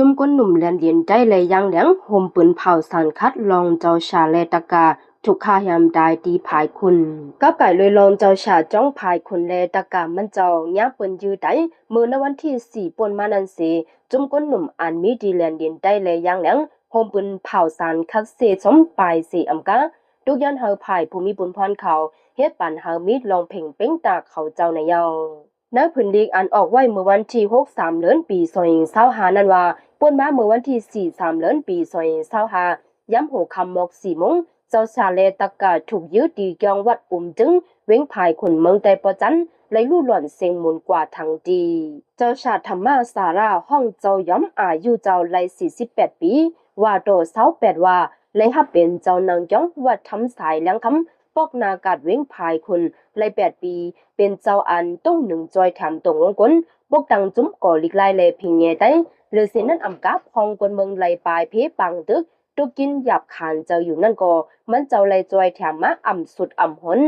จุ่มก้นหนุ่มแลนเดียนใจเลยยังเหลียงโฮมปืนเผาสารคัดลองเจ้าชาเลตกาถูกฆ่ายามได้ตีภายคุณก็ไก่เลยลองเจ้าชาจ้องภายคุณเลตกามันเจ้าย่าปืนยืดได้มือในวันที่4ป่นมานันเสจุ่มก้นหนุ่มอันมีดีแลนเดียนใจเลยยังเหลียงโฮมปืนเผาสารคัดเสสมปลายเสอำกาทุกยันเฮาภายภูมิบุญพรเขาเฮ็ดปันเฮามีดลองเพ่งเป้งตาเขาเจ้าในเยาณพื้นที่อันออกไว้เมื่อวันที่6-3เดือนปี2025นั้นว่าป่นมาเมื่อวันที่4-3เดือนปี2025ย้ำหัวค่ำหมอก4โมงเจ้าชาเลตกาถูกยืดดีกองวัดจึงเว้งภายคนเมืองแต่ปอจันเลยลู่หล่อนเสียงหมุนกว่าทางดีเจ้าชาธรรมาสาราห้องเจ้าย้ำอายุเจ้าไล48ปีว่าโต28ว่าเลยฮับเป็นเจ้านางจ้องวัดทำสายเลี้ยงคำปอกนากาดเว้งภายคนเลย8ปีเป็นเจ้าอันต้องหนึ่งจอยถามตรงวงกลปกตังจุ้มก่อลิกไลเลยพิงเงได้หรือเสนั้นอำกาพองคนเมืองไหลปลายเพปังตึกตุกินหยับขานเจ้าอยู่นั่นก็มันเจ้าไหลจอยแถมมาอ่ำสุดอ่ำหน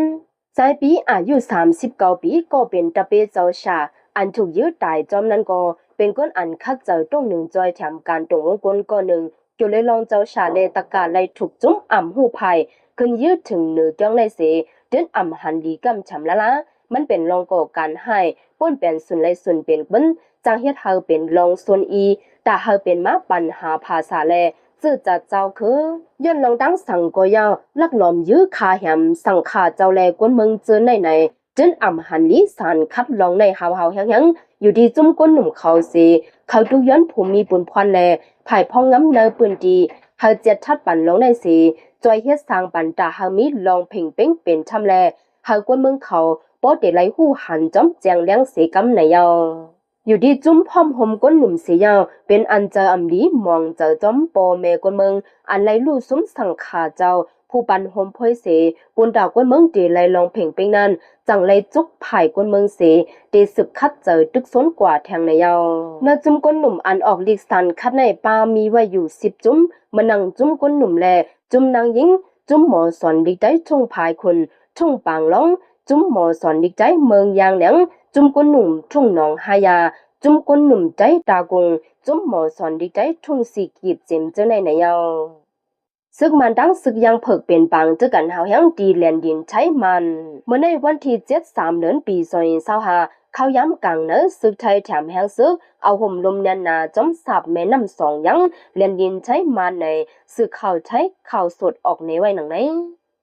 สายปีอายุ39ปีก็เป็นตะเปเจ้าชาอันถูกยืดตายจอมนั้นก็เป็นก้นอันคักเจ้าต้องหนึ่งจอยแถมการตรงวงกลก็หนึ่งจุเลยลองเจ้าชาเลตะกาไหลถูกจุ้มอ่ำหูภัยขึ้นยืดถึงเหนือจ้องในเสเดินอ่ำหันดีกำฉำละมันเป็นรองก่อการให้ป้นเป็นส่วนไรส่วนเป็นบิ้นจางเฮ็ดเฮาเป็นรองส่วนอีแต่เฮาเป็นมาปัญหาภาษาแลซื่อจัดเจ้าคือย้อนลองตั้งสังก็ยาวลักหลอมยื้อคาแหมสังขาเจ้าแลกวนเมืองเจอในจนอ่ำหันลีสารคัดลองในเฮาแฮงอยู่ดีจุ้มก้นหนุ่มเขาสิเขาทุกย้อนภูมิบุญพรแลภายพ้องงำเนอปืนดีเฮาเจ็ดทัดปันลงในสิจอยเฮ็ดสร้างปันตาเฮามีลองเพ่งเป้งเป็นทำแลเฮากวนเมืองเขาป้อเดไลหู้หันจอมแจงเลี้ยงเสกำในยาวอยู่ดีจุ้มพร้อมหมก้นหนุ่มเสียาวเป็นอันเจออำลีมองเจอจอมปอแม่กวนเมืองอันไลลู่ซุ้มสังขาเจ้าผู้ปันหมพ่อยเสปุนดาวกวนเมืองเดไลลองเพ่งเป้งนั้นจังไลจุกไผ่กวนเมืองเสเดสึกคัดเจอตึกซ้นกว่าแทงในยาวเนื้อจุ้มก้นหนุ่มอันออกลีกสันคัดในปามีไว้อยู่10จุ้มมันนั่งจุ้มก้นหนุ่มแลจุ้มนางหญิงจุ้มหมอสอนดิได้ทุ่งภายคนทุ่งปางล้องจุ้มหมอสอนดิใจเมืองยางเหลียงจุ้มก้นหนุ่มทุ่งหนองหายาจุ้มก้นหนุ่มใจตากงจุ้มหมอสอนดิใจทุ่งสีกีบเจ็มเจ้าในยาวซึกมันดังซึกยังเพิกเป็นปังเจอกันหายังดีแลนดินใช้มันเมื่อในวันที่7-3เดือนปี2025เขาย้ำกังเนอซึกไทยแถมแหงซึกเอาห่มลมยันนาจอมสับแม่น้ำ2ยังแลนดินใช้มันในซึกเขาใช้ข่าวสดออกในไว้หนังไหน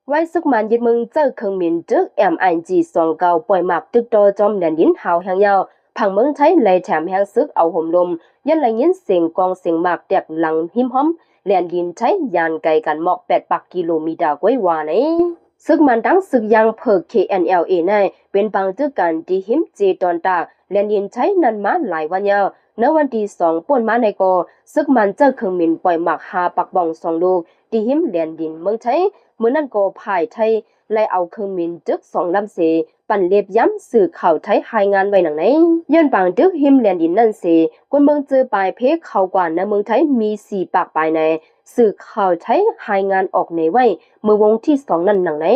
ไว้ซึกมันยึดมึงเจอเครื่องมินจึกMIG29ปล่อยหมากตึกโตจอมแลนดินหาวแหงยาวผังเมืองใช้เลยแถมแหงซึกเอาห่มลมยันไหลยินเสียงกองเสียงหมากแตกหลังหิมห้อมแลนดินใช้ยานไกลกันหมอก8 ปักกิโลเมตรกว่าวาในซึกมันดังซึกยังเพิก KNLA ในเป็นบางตึกกันที่หิมเจตอนตากแลนดินใช้นันมาหลายวันยาวในวันที่2ป่นมาในก็ซึกมันเจอเครื่องมินปล่อยหมาก5 ปักบ่อง2ลูกที่หิมแลนดินเมืองใช้เมื่อนั้นก็พ่ายไทยไล่เอาเครื่องมินจึก2ลำเสปั่นเล็บย้ำสื่อข่าวไทยหายงานไว้หนังไหนย้อนบางตึกหิมแลนดินนั่นเสคนเมืองเจอปลายเพกเขากว่าในเมืองไทยมี4 ปากปลายในสื่อข่าวไทยหายงานออกในไว้เมื่อวงที่2นั่นหนังไหน